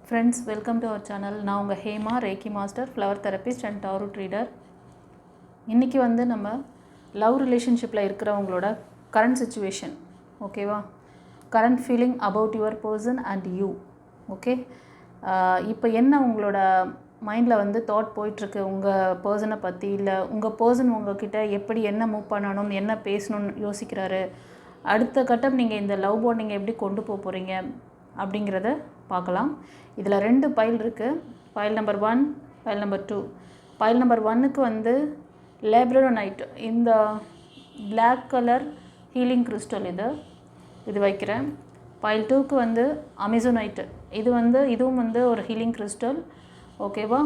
Friends, welcome to our channel. நான் உங்கள் Hema reiki master, flower therapist and tarot reader. இன்றைக்கி வந்து நம்ம லவ் ரிலேஷன்ஷிப்பில் இருக்கிறவங்களோட கரண்ட் சுச்சுவேஷன், ஓகேவா, current feeling about your person and you. Okay, இப்போ என்ன உங்களோட மைண்டில் வந்து தாட் போயிட்டுருக்கு உங்கள் பர்சனை பற்றி, இல்லை உங்கள் பர்சன் உங்கள்கிட்ட எப்படி என்ன மூவ் பண்ணணும், என்ன பேசணும்னு யோசிக்கிறாரு, அடுத்த கட்டம் நீங்கள் இந்த லவ் பாண்டிங்கை எப்படி கொண்டு போக போகிறீங்க அப்படிங்கிறத பார்க்கலாம். இதில் 2 பைல் இருக்குது. File number 1, file number 2. File number 1க்கு வந்து லேப்ரடோனைட், இந்த பிளாக் கலர் ஹீலிங் கிறிஸ்டல் இது வைக்கிறேன். பைல் 2க்கு வந்து அமேசோனைட்டு, இதுவும் வந்து ஒரு ஹீலிங் கிறிஸ்டல், ஓகேவா.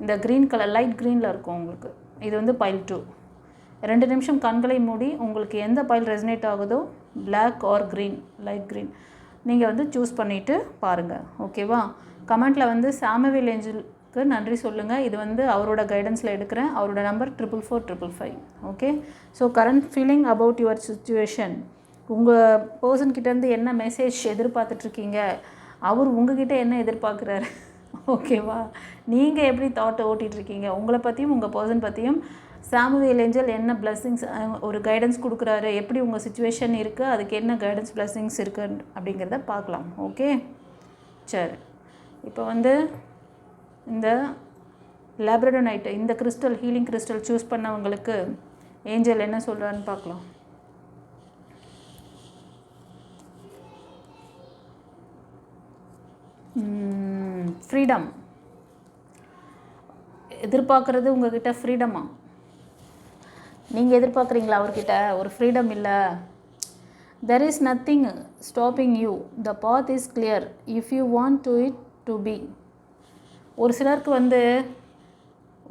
இந்த க்ரீன் கலர் லைட் க்ரீனில் இருக்கும் உங்களுக்கு. இது வந்து பைல் 2. 2 நிமிஷம் கண்களை மூடி உங்களுக்கு எந்த பைல் ரெசனேட் ஆகுதோ, black or green, light green, நீங்கள் வந்து சூஸ் பண்ணிவிட்டு பாருங்கள், ஓகேவா. கமெண்ட்டில் வந்து சாமுவேல் ஏஞ்சலுக்கு நன்றி சொல்லுங்கள். இது வந்து அவரோட கைடன்ஸில் எடுக்கிறேன். அவரோட number 44455. Okay, so current feeling about your situation, உங்கள் பர்சன்கிட்டேருந்து என்ன மெசேஜ் எதிர்பார்த்துட்ருக்கீங்க, அவர் உங்ககிட்ட என்ன எதிர்பார்க்குறாரு, ஓகேவா. நீங்கள் எப்படி தாட்டை ஓட்டிகிட்ருக்கீங்க, உங்களை பற்றியும் உங்கள் பர்சன் பற்றியும் சாமுவேல் ஏஞ்சல் என்ன பிளெஸ்ஸிங்ஸ் ஒரு கைடன்ஸ் கொடுக்குறாரு, எப்படி உங்கள் சிச்சுவேஷன் இருக்குது, அதுக்கு என்ன கைடன்ஸ் பிளெஸ்ஸிங்ஸ் இருக்குது அப்படிங்கிறத பார்க்கலாம். ஓகே, சரி. இப்போ வந்து இந்த லேப்ரடோனைட், இந்த கிறிஸ்டல் ஹீலிங் கிறிஸ்டல் சூஸ் பண்ணவங்களுக்கு ஏஞ்சல் என்ன சொல்கிறான்னு பார்க்கலாம். ஃப்ரீடம் எதிர்பார்க்குறது உங்கள்கிட்ட. ஃப்ரீடமா நீங்கள் எதிர்பார்க்குறீங்களா அவர்கிட்ட? ஒரு ஃப்ரீடம் இல்லை. There is nothing stopping you, the path is clear if you want to it to be. ஒரு சிலருக்கு வந்து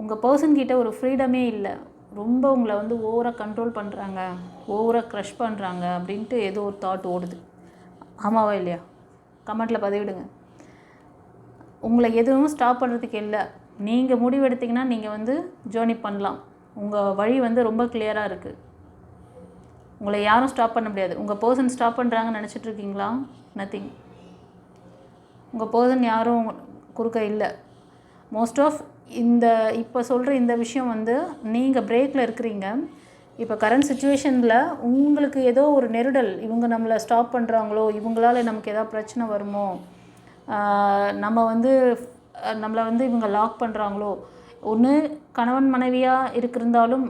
உங்கள் பர்சன்கிட்ட ஒரு ஃப்ரீடமே இல்லை, ரொம்ப உங்களை வந்து ஓவராக கண்ட்ரோல் பண்ணுறாங்க, ஓவராக க்ரஷ் பண்ணுறாங்க அப்படின்ட்டு ஏதோ ஒரு தாட் ஓடுது. ஆமாவா இல்லையா? கமெண்ட்டில் பதிவிடுங்க. உங்களை எதுவும் ஸ்டாப் பண்ணுறதுக்கு இல்லை. நீங்கள் முடிவெடுத்திங்கன்னா நீங்கள் வந்து ஜேர்னி பண்ணலாம். உங்கள் வழி வந்து ரொம்ப கிளியராக இருக்குது. உங்களை யாரும் ஸ்டாப் பண்ண முடியாது. உங்கள் பர்சன் ஸ்டாப் பண்ணுறாங்கன்னு நினச்சிட்ருக்கீங்களா? நத்திங். உங்கள் பர்சன் யாரும் குறுக்க இல்லை. மோஸ்ட் ஆஃப் இப்போ சொல்கிற இந்த விஷயம் வந்து நீங்கள் பிரேக்கில் இருக்கிறீங்க. இப்போ கரண்ட் சுச்சுவேஷனில் உங்களுக்கு ஏதோ ஒரு நெருடல், இவங்க நம்மளை ஸ்டாப் பண்ணுறாங்களோ, இவங்களால் நமக்கு ஏதாவது பிரச்சனை வருமோ, நம்மளை வந்து இவங்க லாக் பண்ணுறாங்களோ, ஒன்று கணவன் மனைவியாக இருக்கிறாலும்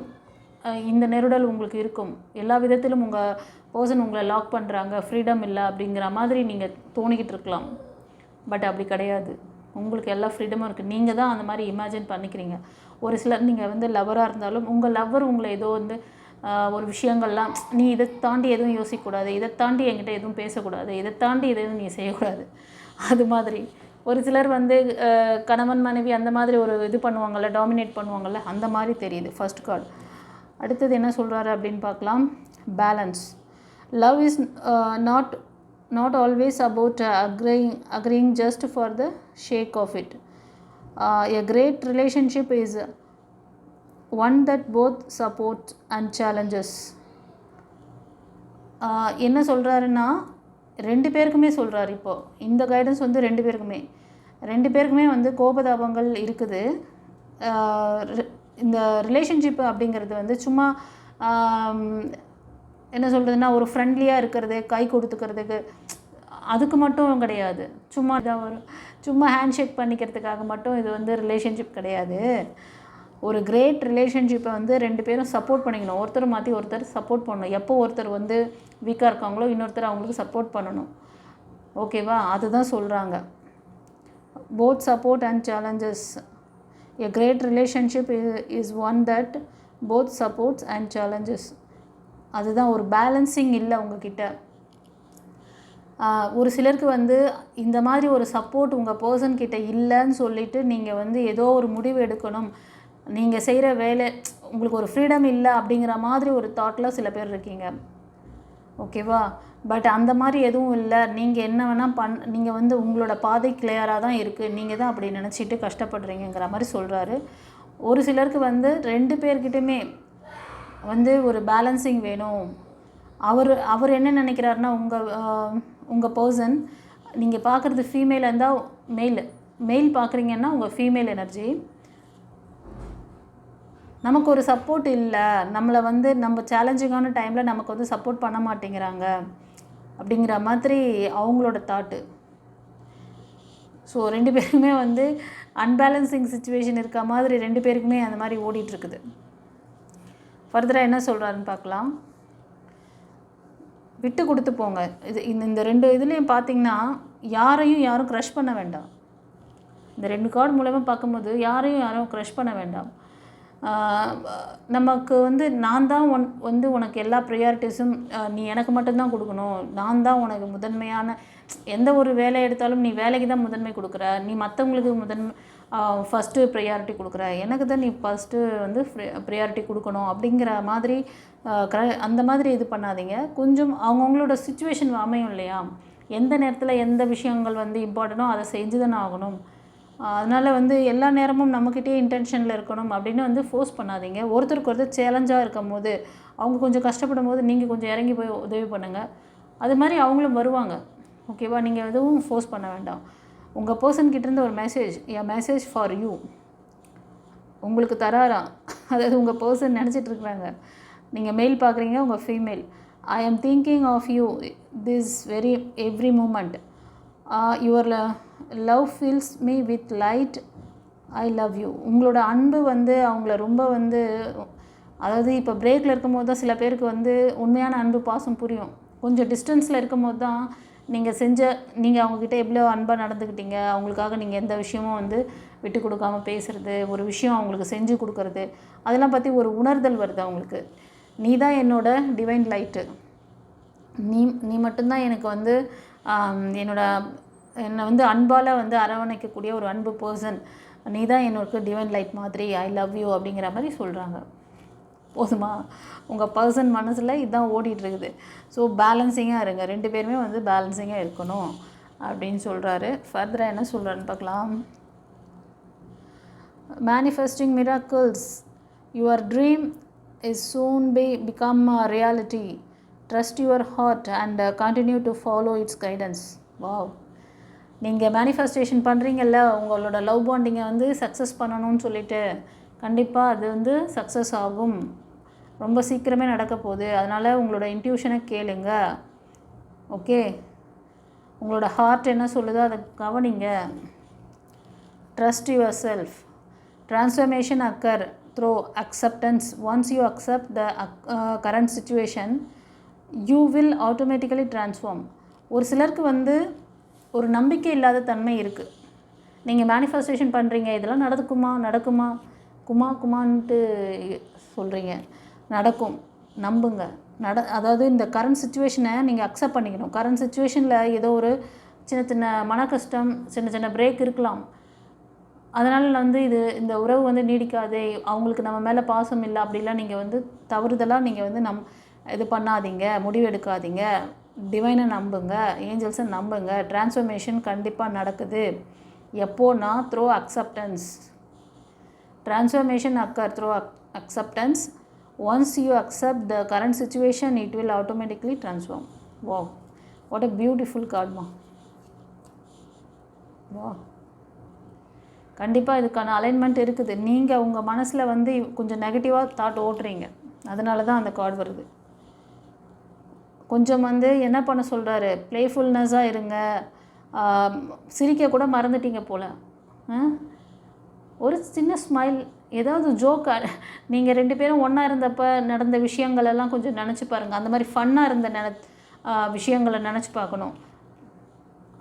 இந்த நெருடல் உங்களுக்கு இருக்கும். எல்லா விதத்திலும் உங்கள் பர்சன் உங்களை லாக் பண்ணுறாங்க, ஃப்ரீடம் இல்லை அப்படிங்கிற மாதிரி நீங்கள் தோணிக்கிட்டு இருக்கலாம். பட் அப்படி கிடையாது. உங்களுக்கு எல்லா ஃப்ரீடமும் இருக்குது. நீங்கள் தான் அந்த மாதிரி இமேஜின் பண்ணிக்கிறீங்க. ஒரு சிலர் நீங்கள் வந்து லவ்வராக இருந்தாலும் உங்கள் லவ்வர் உங்களை ஏதோ வந்து ஒரு விஷயங்கள்லாம், நீ இதை தாண்டி எதுவும் யோசிக்கக்கூடாது, இதை தாண்டி என்கிட்ட எதுவும் பேசக்கூடாது, இதை தாண்டி எதுவும் நீ செய்யக்கூடாது, அது மாதிரி. ஒரு சிலர் வந்து கணவன் மனைவி அந்த மாதிரி ஒரு இது பண்ணுவாங்கள்ல, டாமினேட் பண்ணுவாங்கள்ல, அந்த மாதிரி தெரியுது ஃபர்ஸ்ட் கார்டு. அடுத்தது என்ன சொல்கிறாரு அப்படின்னு பார்க்கலாம். Balance. Love is not always about agreeing just for the sake of it. A great relationship is one that both support and challenges. என்ன சொல்கிறாருன்னா, 2 பேருக்குமே சொல்கிறார். இப்போது இந்த கைடன்ஸ் வந்து 2 பேருக்குமே வந்து கோபதாபங்கள் இருக்குது. இந்த ரிலேஷன்ஷிப்பு அப்படிங்கிறது வந்து சும்மா என்ன சொல்கிறதுனா, ஒரு ஃப்ரெண்ட்லியாக இருக்கிறது, கை கொடுத்துக்கிறதுக்கு அதுக்கு மட்டும் கிடையாது. சும்மா ஹேண்ட்ஷேக் பண்ணிக்கிறதுக்காக மட்டும் இது வந்து ரிலேஷன்ஷிப் கிடையாது. ஒரு கிரேட் ரிலேஷன்ஷிப்பை வந்து 2 பேரும் சப்போர்ட் பண்ணிக்கணும். ஒருத்தர் மாற்றி ஒருத்தர் சப்போர்ட் பண்ணணும். எப்போ ஒருத்தர் வந்து வீக்காக இருக்காங்களோ இன்னொருத்தர் அவங்களுக்கு சப்போர்ட் பண்ணணும், ஓகேவா. அதுதான் சொல்கிறாங்க. Both support and challenges. A great relationship is one that both supports and challenges. அதுதான் ஒரு பேலன்சிங் இல்லை உங்ககிட்ட. ஒரு சிலருக்கு வந்து இந்த மாதிரி ஒரு சப்போர்ட் உங்கள் பர்சன்கிட்ட இல்லைன்னு சொல்லிவிட்டு நீங்கள் வந்து ஏதோ ஒரு முடிவு எடுக்கணும், நீங்கள் செய்கிற வேலை உங்களுக்கு ஒரு ஃப்ரீடம் இல்லை அப்படிங்கிற மாதிரி ஒரு தாட்டில் சில பேர் இருக்கீங்க, ஓகேவா. பட் அந்த மாதிரி எதுவும் இல்லை. நீங்கள் என்ன வேணால் நீங்கள் வந்து உங்களோட பாதை கிளியராக தான் இருக்குது. நீங்கள் தான் அப்படி நினச்சிட்டு கஷ்டப்படுறீங்கிற மாதிரி சொல்கிறாரு. ஒரு சிலருக்கு வந்து 2 பேர்கிட்டையுமே வந்து ஒரு பேலன்சிங் வேணும். அவர் என்ன நினைக்கிறாருன்னா, உங்கள் பர்சன் நீங்கள் பார்க்குறது ஃபீமேலாக இருந்தால் மெயில் பார்க்குறீங்கன்னா உங்கள் ஃபீமேல் எனர்ஜி. நமக்கு ஒரு சப்போர்ட் இல்லை, நம்மளை வந்து நம்ம சேலஞ்சிங்கான டைமில் நமக்கு வந்து சப்போர்ட் பண்ண மாட்டேங்கிறாங்க அப்படிங்கிற மாதிரி அவங்களோட தாட்டு. ஸோ 2 பேருக்குமே வந்து அன்பேலன்சிங் சுச்சுவேஷன் இருக்க மாதிரி 2 பேருக்குமே அந்த மாதிரி ஓடிட்டுருக்குது. ஃபர்தராக என்ன சொல்கிறாருன்னு பார்க்கலாம். விட்டு கொடுத்து போங்க. இந்த 2 இதுலேயும் பார்த்தீங்கன்னா யாரும் க்ரஷ் பண்ண வேண்டாம். இந்த 2 கார்டு மூலமாக பார்க்கும்போது யாரும் க்ரஷ் பண்ண வேண்டாம். நமக்கு வந்து நான் தான் வந்து உனக்கு எல்லா ப்ரையாரிட்டிஸும் நீ எனக்கு மட்டும்தான் கொடுக்கணும், நான் தான் உனக்கு முதன்மையான, எந்த ஒரு வேலை எடுத்தாலும் நீ வேலைக்கு தான் முதன்மை கொடுக்குற, நீ மற்றவங்களுக்கு ஃபஸ்ட்டு ப்ரையாரிட்டி கொடுக்குற, எனக்கு தான் நீ ஃபஸ்ட்டு வந்து ப்ரையாரிட்டி கொடுக்கணும் அப்படிங்கிற மாதிரி அந்த மாதிரி இது பண்ணாதீங்க. கொஞ்சம் அவங்கவுங்களோட சுச்சுவேஷன் அமையும் இல்லையா, எந்த நேரத்தில் எந்த விஷயங்கள் வந்து இம்பார்ட்டனோ அதை செஞ்சு தானே ஆகணும். அதனால் வந்து எல்லா நேரமும் நம்மக்கிட்டே இன்டென்ஷனில் இருக்கணும் அப்படின்னு வந்து ஃபோர்ஸ் பண்ணாதீங்க. ஒருத்தருக்கு ஒருத்தர் சேலஞ்சாக இருக்கும் போது, அவங்க கொஞ்சம் கஷ்டப்படும் போது நீங்கள் கொஞ்சம் இறங்கி போய் உதவி பண்ணுங்கள். அது மாதிரி அவங்களும் வருவாங்க. ஓகேவா? நீங்கள் எதுவும் ஃபோர்ஸ் பண்ண வேண்டாம். உங்கள் பர்சன்கிட்டேருந்து ஒரு மெசேஜ் ஃபார் யூ உங்களுக்கு தராராம். அதாவது உங்கள் பர்சன் நினச்சிட்ருக்குறாங்க. நீங்கள் மெயில் பார்க்குறீங்க, உங்கள் female. I am thinking of you this every moment. Your love fills me with light, I love you. உங்களோட அன்பு வந்து அவங்கள ரொம்ப வந்து, அதாவது இப்போ பிரேக்கில் இருக்கும் போது தான் சில பேருக்கு வந்து உண்மையான அன்பு பாசம் புரியும். கொஞ்சம் டிஸ்டன்ஸில் இருக்கும் போது தான் நீங்கள் அவங்கக்கிட்ட எவ்வளோ அன்பாக நடந்துக்கிட்டீங்க, அவங்களுக்காக நீங்கள் எந்த விஷயமும் வந்து விட்டு கொடுக்காமல் பேசுகிறது, ஒரு விஷயம் அவங்களுக்கு செஞ்சு கொடுக்கறது, அதெல்லாம் பற்றி ஒரு உணர்தல் வருது அவங்களுக்கு. நீ தான் என்னோட டிவைன் லைட்டு, நீ மட்டும்தான் எனக்கு வந்து என்னை வந்து அன்பால் வந்து அரவணைக்கக்கூடிய ஒரு அன்பு பர்சன், நீ தான் என்னோட டிவைன் லைட் மாதிரி, ஐ லவ் யூ அப்படிங்கிற மாதிரி சொல்கிறாங்க. போதுமா? உங்கள் பர்சன் மனசில் இதுதான் ஓடிட்டுருக்குது. ஸோ பேலன்சிங்காக இருங்க, 2 பேருமே வந்து பேலன்சிங்காக இருக்கணும் அப்படின்னு சொல்கிறாரு. ஃபர்தராக என்ன சொல்கிறாருன்னு பார்க்கலாம். Manifesting miracles, your dream is soon become a reality, trust your heart and continue to follow its guidance. Wow! நீங்கள் மேனிஃபெஸ்டேஷன் பண்ணுறீங்கல்ல, உங்களோட லவ் பாண்டிங்கை வந்து சக்ஸஸ் பண்ணணும்னு சொல்லிட்டு, கண்டிப்பாக அது வந்து சக்ஸஸ் ஆகும். ரொம்ப சீக்கிரமே நடக்க போகுது. அதனால் உங்களோட இன்ட்யூஷனை கேளுங்க. ஓகே? உங்களோட ஹார்ட் என்ன சொல்லுதோ அதை கவனிங்க. Trust your self. Transformation occur through acceptance. Once you accept the current situation, you will automatically transform. ஒரு சிலருக்கு வந்து ஒரு நம்பிக்கை இல்லாத தன்மை இருக்குது. நீங்கள் மேனிஃபெஸ்டேஷன் பண்ணுறீங்க, இதெல்லாம் நடக்குமா குமான்ட்டு சொல்கிறீங்க. நடக்கும், நம்புங்க. அதாவது இந்த கரண்ட் சுச்சுவேஷனை நீங்கள் அக்செப்ட் பண்ணிக்கணும். கரண்ட் சுச்சுவேஷனில் ஏதோ ஒரு சின்ன மன கஷ்டம், சின்ன பிரேக் இருக்கலாம். அதனால் வந்து இந்த உறவு வந்து நீடிக்காது, அவங்களுக்கு நம்ம மேலே பாசம் இல்லை அப்படிலாம் நீங்கள் வந்து தவறுதலாக நீங்கள் வந்து இது பண்ணாதீங்க, முடிவு எடுக்காதீங்க. டிவைனை நம்புங்க, ஏஞ்சல்ஸை நம்புங்க. ட்ரான்ஸ்ஃபர்மேஷன் கண்டிப்பாக நடக்குது. எப்போனா through acceptance. Transformation occur through acceptance. Once you accept the current situation, it will automatically transform. Wow, what a beautiful கார்ட்மா. வா, கண்டிப்பாக இதுக்கான அலைன்மெண்ட் இருக்குது. நீங்கள் உங்கள் மனசில் வந்து கொஞ்சம் நெகட்டிவாக தாட் ஓட்டுறீங்க, அதனால தான் அந்த கார்டு வருது. கொஞ்சம் வந்து என்ன பண்ண சொல்கிறாரு, ப்ளேஃபுல்னஸாக இருங்க. சிரிக்க கூட மறந்துட்டீங்க போல். ஒரு சின்ன ஸ்மைல், ஏதாவது ஜோக்கா, நீங்கள் 2 பேரும் ஒன்றா இருந்தப்போ நடந்த விஷயங்களெல்லாம் கொஞ்சம் நினச்சி பாருங்கள். அந்த மாதிரி ஃபன்னாக இருந்த விஷயங்களை நினச்சி பார்க்கணும்.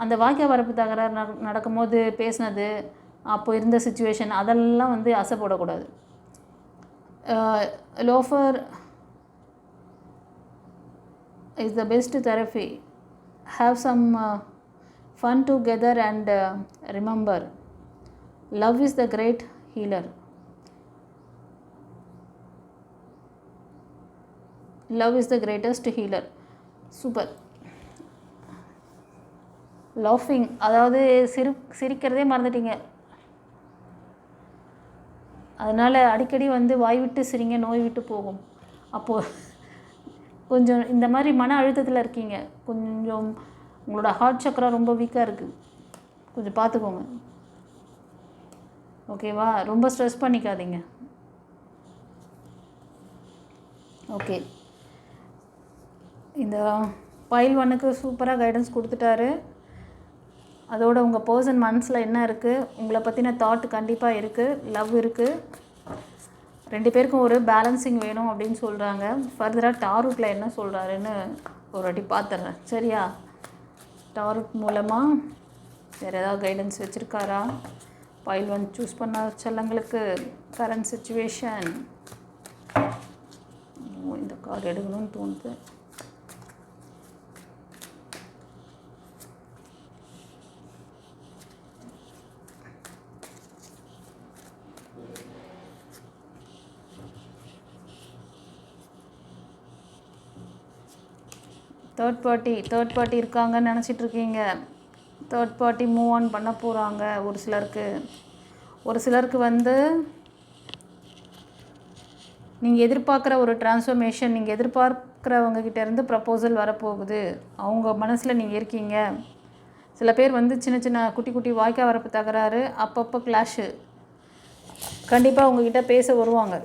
அந்த வாக்கிய வரப்பு தகராறு நடக்கும்போது பேசினது, அப்போ இருந்த சுச்சுவேஷன், அதெல்லாம் வந்து அசைப்படக்கூடாது. Loafer is the best therapy. Have some fun together and remember, love is the great healer. Love is the greatest healer. Super. Laughing, அதாவது சிரிக்கிறதே மறந்துட்டீங்க. அதனால் அடிக்கடி வந்து வாய் விட்டு சிரிங்க, நோய் விட்டு போகும். அப்போது கொஞ்சம் இந்த மாதிரி மன அழுத்தத்தில் இருக்கீங்க, கொஞ்சம் உங்களோட ஹார்ட் சக்கரா ரொம்ப வீக்காக இருக்குது, கொஞ்சம் பார்த்துக்கோங்க. ஓகேவா? ரொம்ப ஸ்ட்ரெஸ் பண்ணிக்காதீங்க. ஓகே, இந்த பைல் 1க்கு சூப்பராக கைடன்ஸ் கொடுத்துட்டாரு. அதோட உங்கள் பர்சன் மனசில் என்ன இருக்குது, உங்களை பற்றின தாட் கண்டிப்பாக இருக்குது, லவ் இருக்குது, 2 பேருக்கும் ஒரு பேலன்சிங் வேணும் அப்படின்னு சொல்கிறாங்க. ஃபர்தராக டாரூட்டில் என்ன சொல்கிறாருன்னு ஒரு வாட்டி பார்த்துட்றேன். சரியா? டாரூட் மூலமாக வேறு ஏதாவது கைடன்ஸ் வச்சுருக்காரா பைல் 1 சூஸ் பண்ண செல்லங்களுக்கு? Current situation. இந்த கார்டு எடுக்கணும்னு தோணுது. தேர்ட் பார்ட்டி இருக்காங்கன்னு நினச்சிட்ருக்கீங்க. தேர்ட் பார்ட்டி மூவ் ஆன் பண்ண போகிறாங்க. ஒரு சிலருக்கு வந்து நீங்கள் எதிர்பார்க்குற ஒரு ட்ரான்ஸ்ஃபர்மேஷன், நீங்கள் எதிர்பார்க்குறவங்ககிட்டேருந்து ப்ரப்போசல் வரப்போகுது. அவங்க மனசில் நீங்கள் இருக்கீங்க. சில பேர் வந்து சின்ன சின்ன குட்டி குட்டி வாய்க்கா வரப்பு தகராறு, அப்பப்போ கிளாஷு, கண்டிப்பாக உங்ககிட்ட பேச வருவாங்க.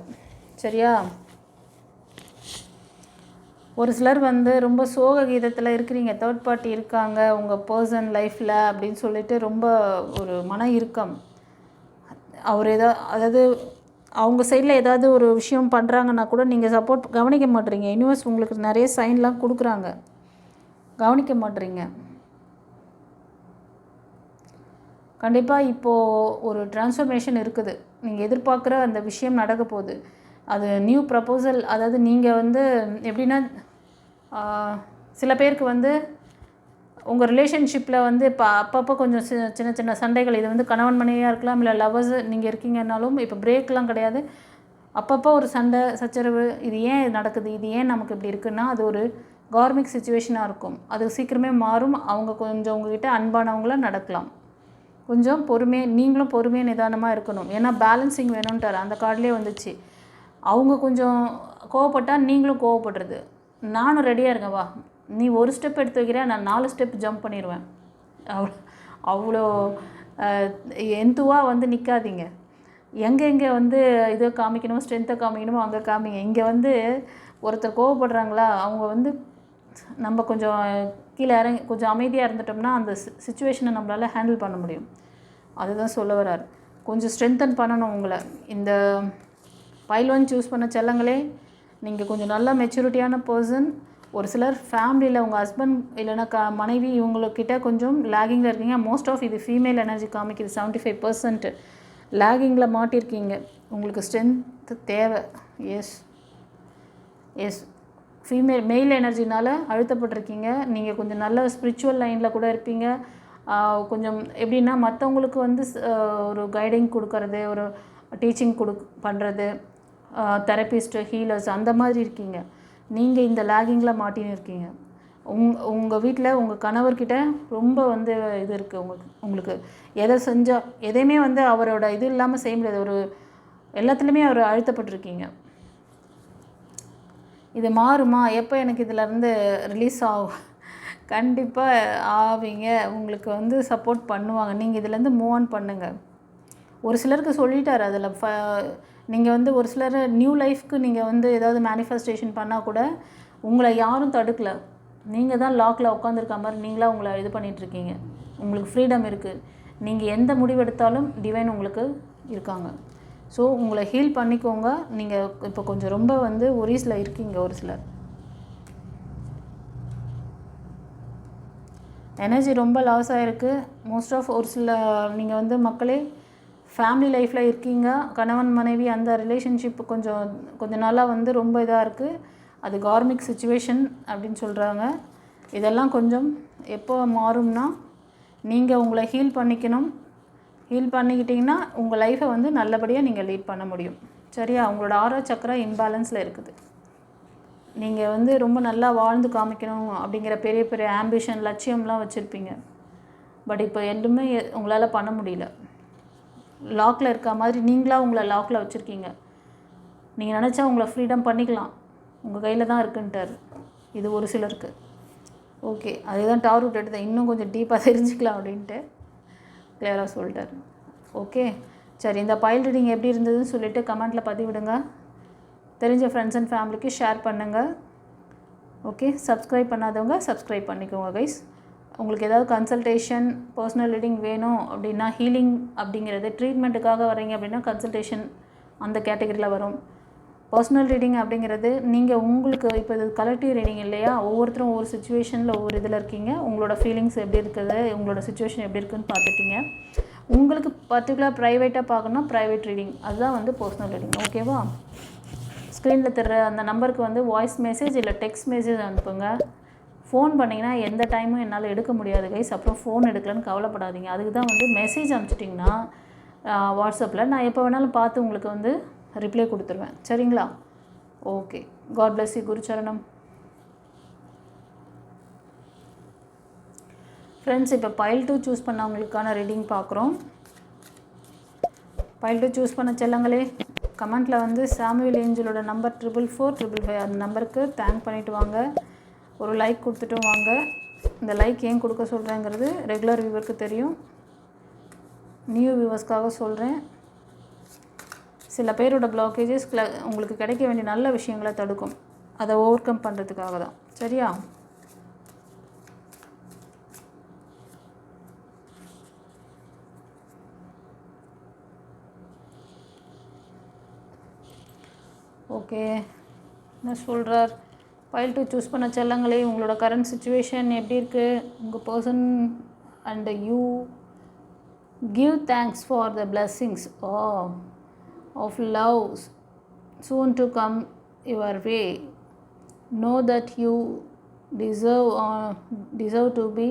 சரியா? ஒரு சிலர் வந்து ரொம்ப சோக கீதத்தில் இருக்கிறீங்க. தேர்ட் பார்ட்டி இருக்காங்க உங்கள் பர்சன் லைஃப்பில் அப்படின்னு சொல்லிட்டு ரொம்ப ஒரு மன இறுக்கம். அவர் அதாவது அவங்க சைடில் ஏதாவது ஒரு விஷயம் பண்ணுறாங்கன்னா கூட நீங்கள் சப்போர்ட் கவனிக்க மாட்டீங்க. யூனிவர்ஸ் உங்களுக்கு நிறைய சைன்லாம் கொடுக்குறாங்க, கவனிக்க மாட்டீங்க. கண்டிப்பாக இப்போது ஒரு ட்ரான்ஸ்ஃபர்மேஷன் இருக்குது. நீங்கள் எதிர்பார்க்குற அந்த விஷயம் நடக்க போகுது. அது நியூ ப்ரப்போசல். அதாவது நீங்கள் வந்து எப்படின்னா, சில பேருக்கு வந்து உங்கள் ரிலேஷன்ஷிப்பில் வந்து இப்போ அப்பப்போ கொஞ்சம் சின்ன சின்ன சண்டைகள், இது வந்து கணவன் மனைவியாக இருக்கலாம், இல்லை லவ்வர்ஸ் நீங்கள் இருக்கீங்கன்னாலும் இப்போ பிரேக்லாம் கிடையாது. அப்பப்போ ஒரு சண்டை சச்சரவு, இது ஏன் நடக்குது, இது ஏன் நமக்கு இப்படி இருக்குன்னா அது ஒரு கார்மிக் சுச்சுவேஷனாக இருக்கும். அது சீக்கிரமே மாறும். அவங்க கொஞ்சம் உங்ககிட்ட அன்பானவங்களாக நடக்கலாம். கொஞ்சம் நீங்களும் பொறுமையாக நிதானமாக இருக்கணும். ஏன்னா பேலன்சிங் வேணும்ன்ட்டார். அந்த கார்டிலே வந்துச்சு. அவங்க கொஞ்சம் கோவப்பட்டால் நீங்களும் கோவப்படுறது. நானும் ரெடியாக இருக்கேன், வா நீ ஒரு ஸ்டெப் எடுத்து வைக்கிறேன், நான் 4 ஸ்டெப் ஜம்ப் பண்ணிடுவேன். அவ்வளோ எந்துவாக வந்து நிற்காதீங்க. எங்கே வந்து இதை காமிக்கணும், ஸ்ட்ரென்த்தை காமிக்கணுமோ அங்கே காமிங்க. இங்கே வந்து ஒருத்தர் கோவப்படுறாங்களா, அவங்க வந்து நம்ம கொஞ்சம் கீழே இறங்கி கொஞ்சம் அமைதியாக இருந்துட்டோம்னா அந்த சுச்சுவேஷனை நம்மளால் ஹேண்டில் பண்ண முடியும். அதுதான் சொல்ல வர்றார். கொஞ்சம் ஸ்ட்ரென்தன் பண்ணணும் உங்களை. இந்த பைல் 1 சூஸ் பண்ண செல்லங்களே, நீங்கள் கொஞ்சம் நல்ல மெச்சூரிட்டியான பர்சன். ஒரு சிலர் ஃபேமிலியில் உங்கள் ஹஸ்பண்ட் இல்லைன்னா மனைவி இவங்கக்கிட்ட கொஞ்சம் லேகிங்கில் இருக்கீங்க. மோஸ்ட் ஆஃப் இது ஃபீமேல் எனர்ஜி காமிக்குது. 75% லேகிங்கில் மாட்டியிருக்கீங்க. உங்களுக்கு ஸ்ட்ரென்த்து தேவை. எஸ் மெயில் எனர்ஜினால் அழுத்தப்பட்டிருக்கீங்க. நீங்கள் கொஞ்சம் நல்ல ஸ்பிரிச்சுவல் லைனில் கூட இருப்பீங்க. கொஞ்சம் எப்படின்னா மற்றவங்களுக்கு வந்து ஒரு கைடிங் கொடுக்கறது, ஒரு டீச்சிங் பண்ணுறது, தெரபிஸ்ட்டு, ஹீலர்ஸ் அந்த மாதிரி இருக்கீங்க. நீங்கள் இந்த லேகிங்கில் மாட்டின்னு இருக்கீங்க. உங்கள் வீட்டில் உங்கள் கணவர்கிட்ட ரொம்ப வந்து இது இருக்குது. உங்களுக்கு எதை செஞ்சால் எதையுமே வந்து அவரோட இது இல்லாமல் செய்ய முடியாது. ஒரு எல்லாத்துலேயுமே அவர் அழுத்தப்பட்டிருக்கீங்க. இது மாறுமா, எப்போ எனக்கு இதிலேருந்து ரிலீஸ் ஆகும்? கண்டிப்பாக ஆவீங்க. உங்களுக்கு வந்து சப்போர்ட் பண்ணுவாங்க. நீங்கள் இதிலேருந்து மூவ் ஆன் பண்ணுங்கள். ஒரு சிலருக்கு சொல்லிட்டார். அதில் நீங்கள் வந்து ஒரு சிலர் நியூ லைஃப்க்கு நீங்கள் வந்து ஏதாவது மேனிஃபெஸ்டேஷன் பண்ணால் கூட உங்களை யாரும் தடுக்கலை. நீங்கள் தான் லாக்கில் உட்காந்துருக்க மாதிரி நீங்களாக உங்களை இது பண்ணிகிட்ருக்கீங்க. உங்களுக்கு ஃப்ரீடம் இருக்குது. நீங்கள் எந்த முடிவெடுத்தாலும் டிவைன் உங்களுக்கு இருக்காங்க. ஸோ உங்களை ஹீல் பண்ணிக்கோங்க. நீங்கள் இப்போ கொஞ்சம் ரொம்ப வந்து ஒரீஸில் இருக்கீங்க. ஒரு சிலர் எனர்ஜி ரொம்ப லாஸ் ஆகிருக்கு. மோஸ்ட் ஆஃப் ஒரு சில நீங்கள் வந்து மக்களே ஃபேமிலி லைஃப்பில் இருக்கீங்க. கணவன் மனைவி அந்த ரிலேஷன்ஷிப் கொஞ்சம் நாளாக வந்து ரொம்ப இதாக இருக்குது. அது கார்மிக் சுச்சுவேஷன் அப்படின்னு சொல்கிறாங்க. இதெல்லாம் கொஞ்சம் எப்போ மாறும்னா நீங்கள் உங்களை ஹீல் பண்ணிக்கணும். ஹீல் பண்ணிக்கிட்டிங்கன்னா உங்கள் லைஃப்பை வந்து நல்லபடியாக நீங்கள் லீட் பண்ண முடியும். சரியா? உங்களோட ஆரோ சக்கரா இம்பேலன்ஸில் இருக்குது. நீங்கள் வந்து ரொம்ப நல்லா வாழ்ந்து காமிக்கணும் அப்படிங்கிற பெரிய பெரிய ஆம்பிஷன், லட்சியம்லாம் வச்சுருப்பீங்க. பட் இப்போ எதுவுமே உங்களால் பண்ண முடியல. லாக்கில் இருக்க மாதிரி நீங்களாக உங்களை லாக்கில் வச்சுருக்கீங்க. நீங்கள் நினச்சா உங்களை ஃப்ரீடம் பண்ணிக்கலாம். உங்கள் கையில் தான் இருக்குன்ட்டார். இது ஒரு சிலருக்கு. ஓகே, அதுதான் டார் ரூட் எடுத்தேன், இன்னும் கொஞ்சம் டீப்பாக தெரிஞ்சுக்கலாம் அப்படின்ட்டு கிளியராக சொல்லிட்டார். ஓகே சரி, இந்த பைல் ரீடிங் எப்படி இருந்ததுன்னு சொல்லிவிட்டு கமெண்ட்டில் பதிவிடுங்க. தெரிஞ்ச ஃப்ரெண்ட்ஸ் அண்ட் ஃபேமிலிக்கு ஷேர் பண்ணுங்கள். ஓகே, சப்ஸ்கிரைப் பண்ணாதவங்க சப்ஸ்கிரைப் பண்ணிக்கோங்க கைஸ். உங்களுக்கு ஏதாவது கன்சல்டேஷன் பர்சனல் ரீடிங் வேணும் அப்படின்னா, ஹீலிங் அப்படிங்கிறது ட்ரீட்மெண்ட்டுக்காக வரீங்க அப்படின்னா கன்சல்டேஷன் அந்த கேட்டகரியில் வரும். பர்சனல் ரீடிங் அப்படிங்கிறது நீங்கள் உங்களுக்கு இப்போ இது கலெக்டிவ் ரீடிங் இல்லையா, ஒவ்வொருத்தரும் ஒவ்வொரு சுச்சுவேஷனில் ஒவ்வொரு இதில் இருக்கீங்க, உங்களோட ஃபீலிங்ஸ் எப்படி இருக்குது, உங்களோட சுச்சுவேஷன் எப்படி இருக்குதுன்னு பார்த்துட்டீங்க. உங்களுக்கு பர்டிகுலர் ப்ரைவேட்டாக பார்க்கணுன்னா ப்ரைவேட் ரீடிங், அதுதான் வந்து பர்சனல் ரீடிங். ஓகேவா? ஸ்க்ரீனில் தர்ற அந்த நம்பருக்கு வந்து வாய்ஸ் மெசேஜ் இல்லை டெக்ஸ்ட் மெசேஜ் அனுப்புங்க. ஃபோன் பண்ணிங்கன்னா எந்த டைமும் என்னால் எடுக்க முடியாது கைஸ், அப்புறம் ஃபோன் எடுக்கலன்னு கவலைப்படாதீங்க. அதுக்கு தான் வந்து மெசேஜ் அனுப்பிச்சிட்டிங்கன்னா வாட்ஸ்அப்பில் நான் எப்போ வேணாலும் பார்த்து உங்களுக்கு வந்து ரிப்ளை கொடுத்துருவேன். சரிங்களா? Okay, God bless you. குருச்சரணம். ஃப்ரெண்ட்ஸ், இப்போ பைல் 2 சூஸ் பண்ணவங்களுக்கான ரீடிங் பார்க்குறோம். பைல் 2 சூஸ் பண்ண செல்லங்களே, கமெண்ட்டில் வந்து சாமுவேல் ஏஞ்சலோட நம்பர் 44455 அந்த நம்பருக்கு தேங்க் பண்ணிவிட்டு வாங்க. ஒரு லைக் கொடுத்துட்டும் வாங்க. இந்த லைக் ஏன் கொடுக்க சொல்கிறேங்கிறது ரெகுலர் வியூவருக்கு தெரியும், நியூ வியூவர்ஸ்க்காக சொல்கிறேன். சில பேரோட பிளாக்கேஜஸ் உங்களுக்கு கிடைக்க வேண்டிய நல்ல விஷயங்களை தடுக்கும், அதை ஓவர் கம் பண்ணுறதுக்காக தான். சரியா? ஓகே, என்ன சொல்கிறார்? ஃபைல் 2 சூஸ் பண்ண செல்லங்களே, உங்களோட கரண்ட் சுச்சுவேஷன் எப்படி இருக்குது? உங்கள் person and you give thanks for the blessings of love soon to come your way. Know that you deserve to be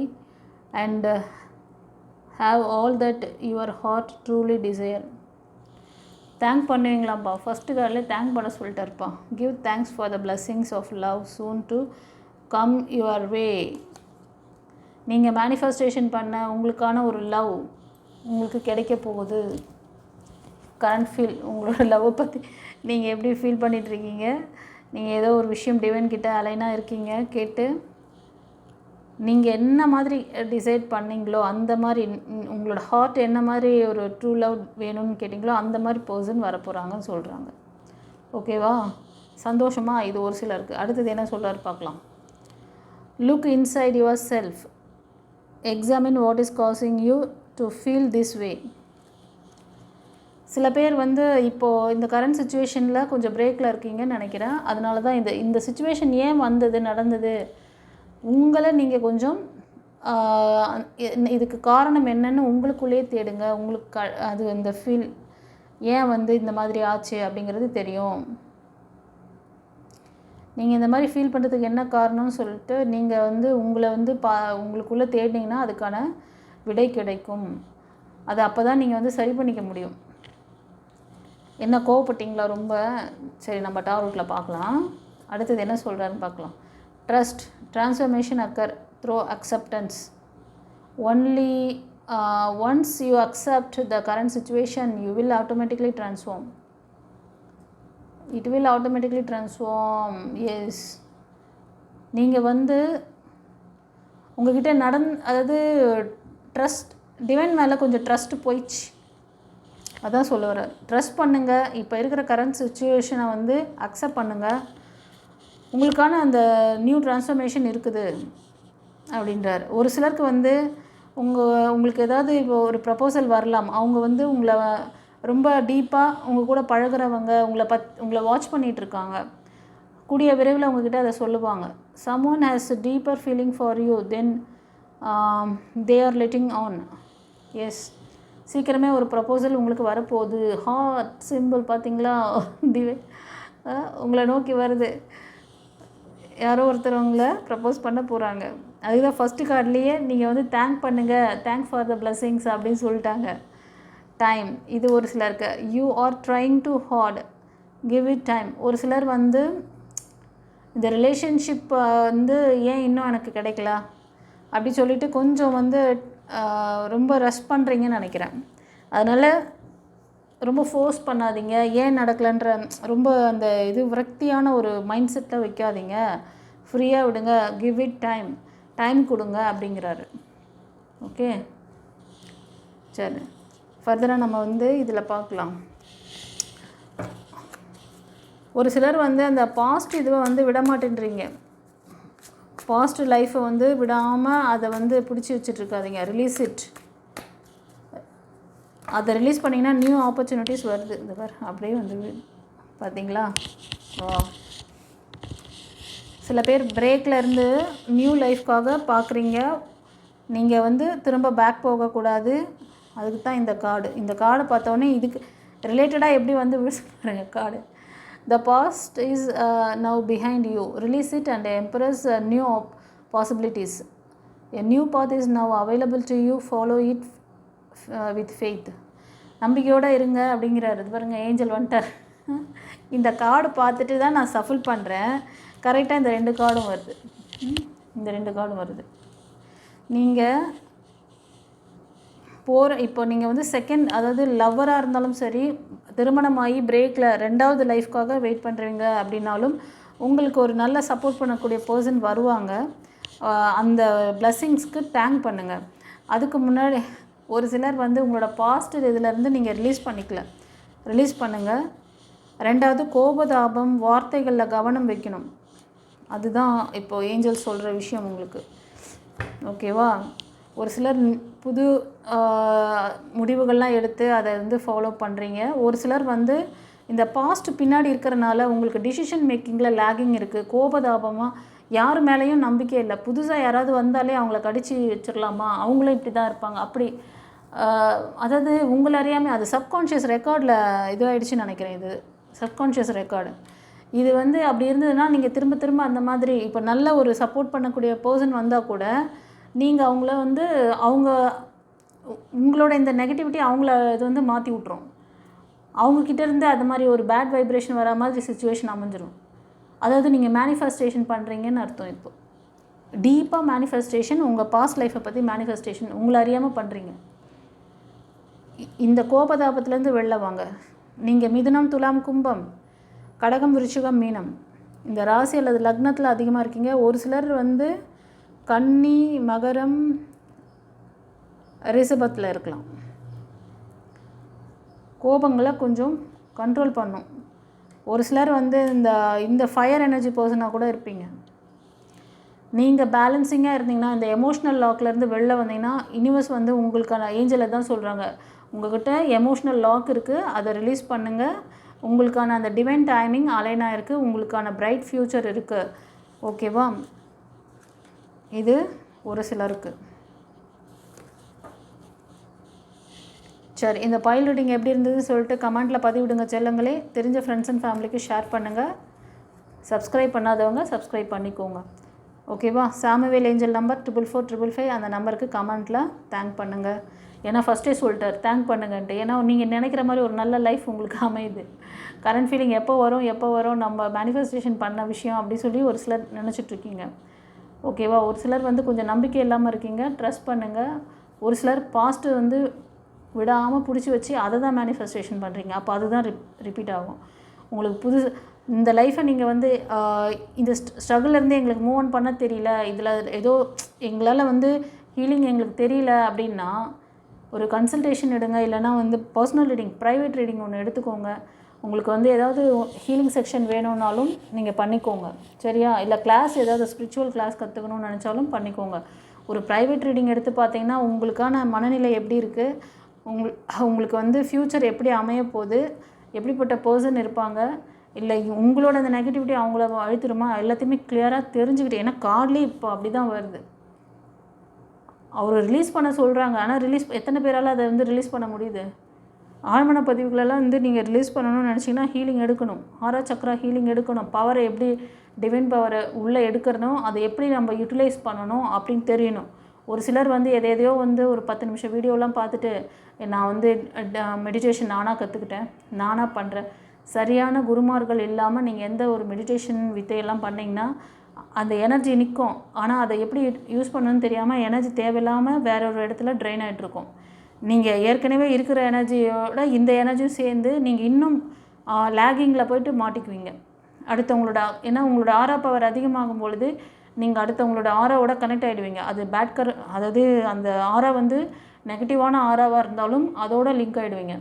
and have all that your heart truly desire. Thank பண்ணுவீங்களாப்பா? First கார்டில் thank பண்ண சொல்லிட்டாருப்பா. Give thanks for the blessings of love soon to come your way. நீங்கள் manifestation பண்ண உங்களுக்கான ஒரு love உங்களுக்கு கிடைக்க போகுது. கரண்ட் ஃபீல், உங்களோட லவ்வை பற்றி நீங்கள் எப்படி ஃபீல் பண்ணிகிட்ருக்கீங்க? நீங்கள் ஏதோ ஒரு விஷயம் டிவைன் கிட்ட அலைனாக இருக்கீங்க, கேட்டு நீங்கள் என்ன மாதிரி டிசைட் பண்ணிங்களோ அந்த மாதிரி உங்களோட ஹார்ட் என்ன மாதிரி ஒரு ட்ரூ லவ் வேணும்னு கேட்டிங்களோ அந்த மாதிரி பர்சன் வரப்போகிறாங்கன்னு சொல்கிறாங்க. ஓகேவா? சந்தோஷமாக இது ஒரு சிலருக்கு. அடுத்தது என்ன சொல்கிறாரு பார்க்கலாம். Look inside your self, examine what is causing you to feel this way. சில பேர் வந்து இப்போது இந்த கரண்ட் சுச்சுவேஷனில் கொஞ்சம் பிரேக்கில் இருக்கீங்கன்னு நினைக்கிறேன். அதனால தான் இந்த சுச்சுவேஷன் ஏன் வந்தது, நடந்தது, உங்களை நீங்கள் கொஞ்சம் இதுக்கு காரணம் என்னன்னு உங்களுக்குள்ளேயே தேடுங்க. உங்களுக்கு அது இந்த ஃபீல் ஏன் வந்து இந்த மாதிரி ஆச்சு அப்படிங்கிறது தெரியும். நீங்கள் இந்த மாதிரி ஃபீல் பண்ணுறதுக்கு என்ன காரணம்னு சொல்லிட்டு நீங்கள் வந்து உங்களை வந்து உங்களுக்குள்ளே தேடினீங்கன்னா அதுக்கான விடை கிடைக்கும். அது அப்போ தான் நீங்கள் வந்து சரி பண்ணிக்க முடியும். என்ன கோவப்பட்டீங்களா ரொம்ப? சரி, நம்ம டாரோட்டில் பார்க்கலாம். அடுத்தது என்ன சொல்கிறாருன்னு பார்க்கலாம். Trust transformation occur through acceptance. Only once you accept the current situation you will automatically transform. It will automatically transform. Yes, நீங்கள் வந்து உங்கள்கிட்ட அதாவது ட்ரஸ்ட், டிவைன் மேலே கொஞ்சம் ட்ரஸ்ட்டு போயிடுச்சு, அதான் சொல்ல வர்றார். ட்ரஸ்ட் பண்ணுங்கள். இப்போ இருக்கிற கரண்ட் சுச்சுவேஷனை வந்து அக்செப்ட் பண்ணுங்கள். உங்களுக்கான அந்த நியூ ட்ரான்ஸ்ஃபர்மேஷன் இருக்குது அப்படின்றார். ஒரு சிலருக்கு வந்து உங்களுக்கு ஏதாவது இப்போ ஒரு ப்ரப்போசல் வரலாம். அவங்க வந்து உங்களை ரொம்ப டீப்பாக உங்கள் கூட பழகிறவங்க உங்களை வாட்ச் பண்ணிகிட்ருக்காங்க. கூடிய விரைவில் உங்ககிட்ட அதை சொல்லுவாங்க. someone has a deeper feeling for you then they are letting on. Yes, சீக்கிரமே ஒரு ப்ரப்போசல் உங்களுக்கு வரப்போகுது. ஹார்ட் சிம்பிள் பார்த்தீங்களா? உங்களை நோக்கி வருது. யாரோ ஒருத்தர் உங்களை ப்ரப்போஸ் பண்ண போகிறாங்க. அதுதான் ஃபஸ்ட்டு கார்ட்லேயே நீங்கள் வந்து தேங்க் பண்ணுங்கள், தேங்க் ஃபார் த பிளெஸ்ஸிங்ஸ் அப்படின்னு சொல்லிட்டாங்க. டைம், இது ஒரு சிலருக்கு. You are trying too hard, give it time. ஒரு சிலர் வந்து இந்த ரிலேஷன்ஷிப் வந்து ஏன் இன்னும் எனக்கு கிடைக்கல அப்படி சொல்லிட்டு கொஞ்சம் வந்து ரொம்ப ரஷ் பண்ணுறீங்கன்னு நினைக்கிறேன். அதனால் ரொம்ப ஃபோர்ஸ் பண்ணாதீங்க. ஏன் நடக்கலைன்ற ரொம்ப அந்த விரக்தியான ஒரு மைண்ட் செட்டில் வைக்காதீங்க. ஃப்ரீயாக விடுங்க. Give it time. டைம் கொடுங்க அப்படிங்கிறாரு. ஓகே, சரி, ஃபர்தராக நம்ம வந்து இதில் பார்க்கலாம். ஒரு சிலர் வந்து அந்த பாஸ்ட் இதுவை வந்து விட மாட்டேன்றீங்க. பாஸ்ட் லைஃப்பை வந்து விடாமல் அதை வந்து பிடிச்சி வச்சுட்ருக்காதீங்க. Release it. அதை ரிலீஸ் பண்ணிங்கன்னா நியூ ஆப்பர்ச்சுனிட்டிஸ் வருது. இந்த பார் அப்படியே வந்து பார்த்தீங்களா? சில பேர் பிரேக்கில் இருந்து நியூ லைஃப்காக பார்க்குறீங்க. நீங்கள் வந்து திரும்ப பேக் போகக்கூடாது. அதுக்கு தான் இந்த கார்டு பார்த்தோன்னே இதுக்கு ரிலேட்டடாக எப்படி வந்து பாருங்க card. The past is now behind you. Release it and embrace new possibilities. A new path is now available to you. Follow it with faith. நம்பிக்கையோடு இருங்க அப்படிங்கிறாரு. இது பாருங்கள், ஏஞ்சல் வந்துட்டார். இந்த கார்டு பார்த்துட்டு தான் நான் சஃபில் பண்ணுறேன். கரெக்டாக இந்த 2 கார்டும் வருது. இந்த 2 கார்டும் வருது. நீங்கள் இப்போ நீங்கள் வந்து செகண்ட், அதாவது லவ்வராக இருந்தாலும் சரி, திருமணமாகி பிரேக்கில் 2வது லைஃப்காக வெயிட் பண்ணுறீங்க அப்படின்னாலும் உங்களுக்கு ஒரு நல்ல சப்போர்ட் பண்ணக்கூடிய பர்சன் வருவாங்க. அந்த பிளெஸ்ஸிங்ஸ்க்கு தேங்க் பண்ணுங்கள். அதுக்கு முன்னாடி ஒரு சிலர் வந்து உங்களோட பாஸ்ட் இதிலேருந்து நீங்கள் ரிலீஸ் பண்ணுங்கள். 2வது கோபதாபம், வார்த்தைகளில் கவனம் வைக்கணும். அதுதான் இப்போது ஏஞ்சல் சொல்கிற விஷயம் உங்களுக்கு. ஓகேவா? ஒரு சிலர் புது முடிவுகள்லாம் எடுத்து அதை வந்து ஃபாலோ பண்ணுறீங்க. ஒரு சிலர் வந்து இந்த பாஸ்ட் பின்னாடி இருக்கிறனால உங்களுக்கு டிசிஷன் மேக்கிங்கில் லேகிங் இருக்குது. கோபதாபமாக யார் மேலேயும் நம்பிக்கை இல்லை. புதுசாக யாராவது வந்தாலே அவங்கள கடிச்சு வச்சிடலாமா, அவங்களும் இப்படி தான் இருப்பாங்க அப்படி. அதாவது உங்களை அறியாமல் அது சப்கான்ஷியஸ் ரெக்கார்டில் இதுவாகிடுச்சுன்னு நினைக்கிறேன். இது சப்கான்ஷியஸ் ரெக்கார்டு. இது வந்து அப்படி இருந்ததுன்னா நீங்கள் திரும்ப திரும்ப அந்த மாதிரி இப்போ நல்ல ஒரு சப்போர்ட் பண்ணக்கூடிய பர்சன் வந்தால் கூட நீங்கள் அவங்கள வந்து உங்களோட இந்த நெகட்டிவிட்டி அவங்கள இது வந்து மாற்றி விட்ரும். அவங்கக்கிட்டேருந்து அது மாதிரி ஒரு பேட் வைப்ரேஷன் வர மாதிரி சிச்சுவேஷன் அமைஞ்சிரும். அதாவது நீங்கள் மேனிஃபெஸ்டேஷன் பண்ணுறீங்கன்னு அர்த்தம். இப்போ டீப்பாக மேனிஃபெஸ்டேஷன், உங்கள் பாஸ்ட் லைஃப்பை பற்றி மேனிஃபெஸ்டேஷன் உங்களை அறியாமல் பண்ணுறீங்க. இந்த கோபதாபத்துலேருந்து வெளில வாங்க. நீங்கள் மிதுனம், துலாம், கும்பம், கடகம், விருச்சிகம், மீனம் இந்த ராசி அல்லது லக்னத்தில் அதிகமாக இருக்கீங்க. ஒரு சிலர் வந்து கன்னி, மகரம், ரிஷபத்தில் இருக்கலாம். கோபங்களை கொஞ்சம் கண்ட்ரோல் பண்ணும். ஒரு சிலர் வந்து இந்த ஃபயர் எனர்ஜி பர்சனாக கூட இருப்பீங்க. நீங்கள் பேலன்சிங்காக இருந்தீங்கன்னா, இந்த எமோஷ்னல் லாக்லேருந்து வெளில வந்தீங்கன்னா, யூனிவர்ஸ் வந்து உங்களுக்கான ஏஞ்சலை தான் சொல்கிறாங்க. உங்கள்கிட்ட எமோஷ்னல் லாக் இருக்குது, அதை ரிலீஸ் பண்ணுங்கள். உங்களுக்கான அந்த டிவைன் டைமிங் அலைனாக இருக்குது. உங்களுக்கான பிரைட் ஃப்யூச்சர் இருக்குது. ஓகேவா? இது ஒரு சிலருக்கு. சரி, இந்த பைல் ரீடிங் எப்படி இருந்ததுன்னு சொல்லிட்டு கமெண்ட்டில் பதிவிடுங்க செல்லுங்களே. தெரிஞ்ச ஃப்ரெண்ட்ஸ் அண்ட் ஃபேமிலிக்கு ஷேர் பண்ணுங்கள். சப்ஸ்கிரைப் பண்ணாதவங்க சப்ஸ்கிரைப் பண்ணிக்கோங்க. ஓகேவா? சாமுவேல் ஏஞ்சல் நம்பர் 44455 அந்த நம்பருக்கு கமெண்ட்டில் தேங்க் பண்ணுங்கள். ஏன்னா ஃபஸ்ட்டே சொல்லிட்டார் தேங்க் பண்ணுங்கன்ட்டு. ஏன்னா நீங்கள் நினைக்கிற மாதிரி ஒரு நல்ல லைஃப் உங்களுக்கு அமையுது. கரண்ட் ஃபீலிங் எப்போ வரும் நம்ம மேனிஃபெஸ்டேஷன் பண்ண விஷயம் அப்படி சொல்லி ஒரு சிலர் நினச்சிட்ருக்கீங்க. ஓகேவா? ஒரு சிலர் வந்து கொஞ்சம் நம்பிக்கை இல்லாமல் இருக்கீங்க. ட்ரஸ்ட் பண்ணுங்கள். ஒரு சிலர் பாஸ்ட்டு வந்து விடாமல் பிடிச்சி வச்சு அதை தான் மேனிஃபெஸ்டேஷன் பண்ணுறீங்க. அப்போ அதுதான் ரிப்பீட் ஆகும் உங்களுக்கு. இந்த லைஃப்பை நீங்கள் வந்து இந்த ஸ்ட்ரகிள்லேருந்து எங்களுக்கு மூவ் ஆன் பண்ண தெரியல, இதில் ஏதோ எங்களால் வந்து ஹீலிங் எங்களுக்கு தெரியல அப்படின்னா ஒரு கன்சல்டேஷன் எடுங்க. இல்லைனா வந்து பர்சனல் ரீடிங், ப்ரைவேட் ரீடிங் ஒன்று எடுத்துக்கோங்க. உங்களுக்கு வந்து ஏதாவது ஹீலிங் செக்ஷன் வேணும்னாலும் நீங்கள் பண்ணிக்கோங்க. சரியா? இல்லை கிளாஸ் ஏதாவது ஸ்பிரிச்சுவல் கிளாஸ் கற்றுக்கணும்னு நினச்சாலும் பண்ணிக்கோங்க. ஒரு ப்ரைவேட் ரீடிங் எடுத்து பார்த்தீங்கன்னா உங்களுக்கான மனநிலை எப்படி இருக்குது, உங்களுக்கு வந்து ஃப்யூச்சர் எப்படி அமைய போகுது, எப்படிப்பட்ட பர்சன் இருப்பாங்க, இல்லை உங்களோட அந்த நெகட்டிவிட்டி அவங்கள அழுத்திடுமா, எல்லாத்தையுமே கிளியராக தெரிஞ்சுக்கிட்டு. ஏன்னா கார்ட்லேயே இப்போ அப்படி தான் வருது. அவர் ரிலீஸ் பண்ண சொல்கிறாங்க. ஆனால் எத்தனை பேரால் அதை வந்து ரிலீஸ் பண்ண முடியுது? ஆழ்மன பதிவுகளெல்லாம் வந்து நீங்கள் ரிலீஸ் பண்ணணும்னு நினச்சிங்கன்னா ஹீலிங் எடுக்கணும். ஆரா சக்ரா ஹீலிங் எடுக்கணும். பவரை எப்படி டிவைன் பவரை உள்ளே எடுக்கிறனும், அதை எப்படி நம்ம யூட்டிலைஸ் பண்ணணும் அப்படின்னு தெரியணும். ஒரு சிலர் வந்து எதையோ வந்து ஒரு 10 நிமிஷம் வீடியோலாம் பார்த்துட்டு நான் வந்து மெடிடேஷன் நானாக கற்றுக்கிட்டேன், நானாக பண்ணுறேன். சரியான குருமார்கள் இல்லாமல் நீங்கள் எந்த ஒரு மெடிடேஷன் வித்தையெல்லாம் பண்ணிங்கன்னா அந்த எனர்ஜி நிற்கும். ஆனால் அதை எப்படி யூஸ் பண்ணணும்னு தெரியாமல் எனர்ஜி தேவையில்லாமல் வேற ஒரு இடத்துல ட்ரெயின் ஆகிட்ருக்கும். நீங்கள் ஏற்கனவே இருக்கிற எனர்ஜியோட இந்த எனர்ஜியும் சேர்ந்து நீங்கள் இன்னும் லேகிங்கில் போய்ட்டு மாட்டிக்குவீங்க அடுத்தவங்களோட. ஏன்னா உங்களோட ஆரா பவர் அதிகமாகும் பொழுது நீங்கள் அடுத்தவங்களோட ஆராவோட கனெக்ட் ஆகிடுவீங்க. அது அதாவது அந்த ஆரா வந்து நெகட்டிவான ஆராவாக இருந்தாலும் அதோட லிங்க் ஆகிடுவீங்க.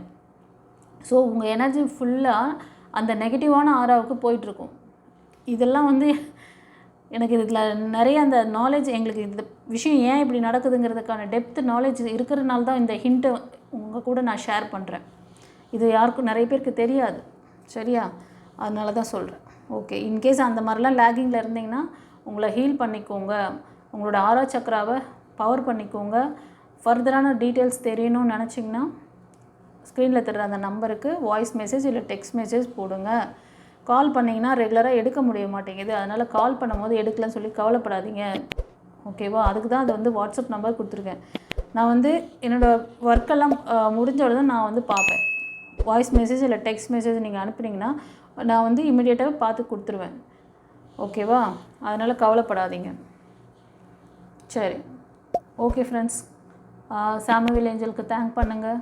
ஸோ உங்கள் எனர்ஜி ஃபுல்லாக அந்த நெகட்டிவான ஆராவுக்கு போயிட்டுருக்கும். இதெல்லாம் வந்து எனக்கு இதில் நிறைய அந்த நாலேஜ், எங்களுக்கு இந்த விஷயம் ஏன் இப்படி நடக்குதுங்கிறதுக்கான டெப்த் நாலேஜ் இருக்கிறதுனால தான் இந்த ஹிண்ட்டை உங்கள் கூட நான் ஷேர் பண்ணுறேன். இது யாருக்கும் நிறைய பேருக்கு தெரியாது, சரியா? அதனால தான் சொல்கிறேன். ஓகே, இன்கேஸ் அந்த மாதிரிலாம் லேகிங்கில் இருந்தீங்கன்னா உங்களை ஹீல் பண்ணிக்கோங்க, உங்களோட ஆரா சக்கராவை பவர் பண்ணிக்கோங்க. ஃபர்தரான டீட்டெயில்ஸ் தெரியணும்னு நினச்சிங்கன்னா ஸ்க்ரீனில் தெரிகிற அந்த நம்பருக்கு வாய்ஸ் மெசேஜ் இல்லை டெக்ஸ்ட் மெசேஜ் போடுங்க. கால் பண்ணிங்கன்னா ரெகுலராக எடுக்க முடிய மாட்டேங்குது, அதனால் கால் பண்ணும்போது எடுக்கலன்னு சொல்லி கவலைப்படாதீங்க, ஓகேவா? அதுக்கு தான் அது வந்து வாட்ஸ்அப் நம்பர் கொடுத்துருக்கேன். நான் வந்து என்னோடய ஒர்க்கெல்லாம் முடிஞ்சோட தான் நான் வந்து பார்ப்பேன். வாய்ஸ் மெசேஜ் இல்லை டெக்ஸ்ட் மெசேஜ் நீங்கள் அனுப்புனீங்கன்னா நான் வந்து இமிடியேட்டாக பார்த்து கொடுத்துருவேன், ஓகேவா? அதனால் கவலைப்படாதீங்க. சரி, ஓகே ஃப்ரெண்ட்ஸ், சாமுவேல் ஏஞ்சலுக்கு தேங்க் பண்ணுங்கள்.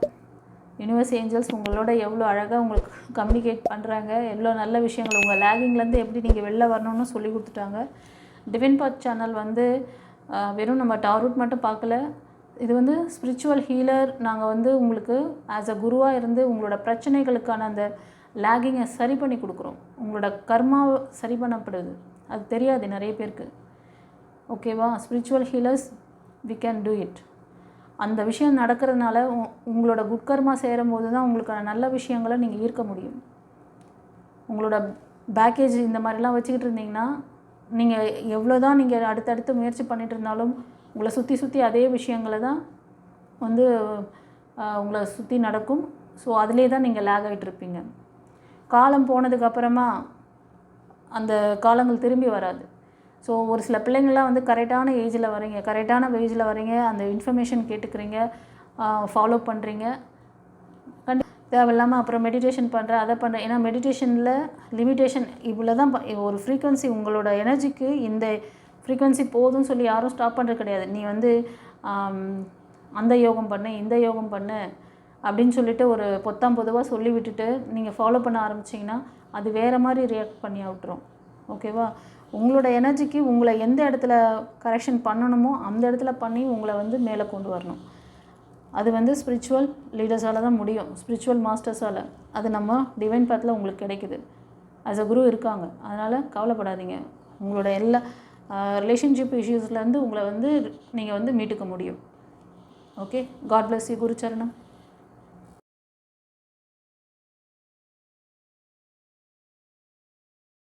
யூனிவர்ஸ் ஏஞ்சல்ஸ் உங்களோட எவ்வளோ அழகாக உங்களுக்கு கம்யூனிகேட் பண்ணுறாங்க, எவ்வளோ நல்ல விஷயங்கள் உங்கள் லேகிங்லேருந்து எப்படி நீங்கள் வெளில வரணும்னு சொல்லி கொடுத்துட்டாங்க. டிவைன் பாத் சேனல் வந்து வெறும் நம்ம டாரூட் மட்டும் பார்க்கல, இது வந்து ஸ்பிரிச்சுவல் ஹீலர். நாங்கள் வந்து உங்களுக்கு ஆஸ் அ குருவாக இருந்து உங்களோட பிரச்சனைகளுக்கான அந்த லேகிங்கை சரி பண்ணி கொடுக்குறோம். உங்களோட கர்மாவை சரி பண்ணப்படுது, அது தெரியாது நிறைய பேருக்கு, ஓகேவா? Spiritual healers we can do it. அந்த விஷயம் நடக்கிறதுனால உங்களோட குட்கர்மா சேரும்போது தான் உங்களுக்கான நல்ல விஷயங்களை நீங்கள் ஈர்க்க முடியும். உங்களோட பேக்கேஜ் இந்த மாதிரிலாம் வச்சுக்கிட்டு இருந்தீங்கன்னா நீங்கள் எவ்வளோ தான் நீங்கள் அடுத்தடுத்து முயற்சி பண்ணிகிட்டு இருந்தாலும் உங்களை சுற்றி அதே விஷயங்களை தான் வந்து உங்களை சுற்றி நடக்கும். ஸோ அதிலே தான் நீங்கள் லேக் ஆகிட்டுருப்பீங்க. காலம் போனதுக்கப்புறமா அந்த காலங்கள் திரும்பி வராது. ஸோ ஒரு சில பிள்ளைங்கள்லாம் வந்து கரெக்டான ஏஜில் வரீங்க, கரெக்டான ஏஜில் வரீங்க, அந்த இன்ஃபர்மேஷன் கேட்டுக்கிறீங்க, ஃபாலோ பண்ணுறீங்க, தேவையில்லாமல் அப்புறம் மெடிடேஷன் பண்ணுறேன் அதை பண்ணுறேன். ஏன்னா மெடிடேஷனில் லிமிட்டேஷன் இவ்வளோ தான். ஒரு ஃப்ரீக்வன்சி உங்களோட எனர்ஜிக்கு இந்த ஃப்ரீக்வன்சி போதும்னு சொல்லி யாரும் ஸ்டாப் பண்ணுறது கிடையாது. நீ வந்து அந்த யோகம் பண்ணு, இந்த யோகம் பண்ணு அப்படின்னு சொல்லிட்டு ஒரு பொதுவாக சொல்லி விட்டுட்டு நீங்கள் ஃபாலோ பண்ண ஆரம்பிச்சிங்கன்னா அது வேறு மாதிரி ரியாக்ட் பண்ணி விட்டுரும், ஓகேவா? உங்களோட எனர்ஜிக்கு உங்களை எந்த இடத்துல கரெக்ஷன் பண்ணணுமோ அந்த இடத்துல பண்ணி உங்களை வந்து மேலே கொண்டு வரணும். அது வந்து ஸ்பிரிச்சுவல் லீடர்ஸால் தான் முடியும், ஸ்பிரிச்சுவல் மாஸ்டர்ஸால். அது நம்ம டிவைன் பாத்தில் உங்களுக்கு கிடைக்குது, ஆஸ் அ குரு இருக்காங்க. அதனால் கவலைப்படாதீங்க. உங்களோட எல்லா ரிலேஷன்ஷிப் இஷ்யூஸ்லேருந்து உங்களை வந்து நீங்கள் வந்து மீட்டுக்க முடியும். Okay, God bless you. குரு சரணம்.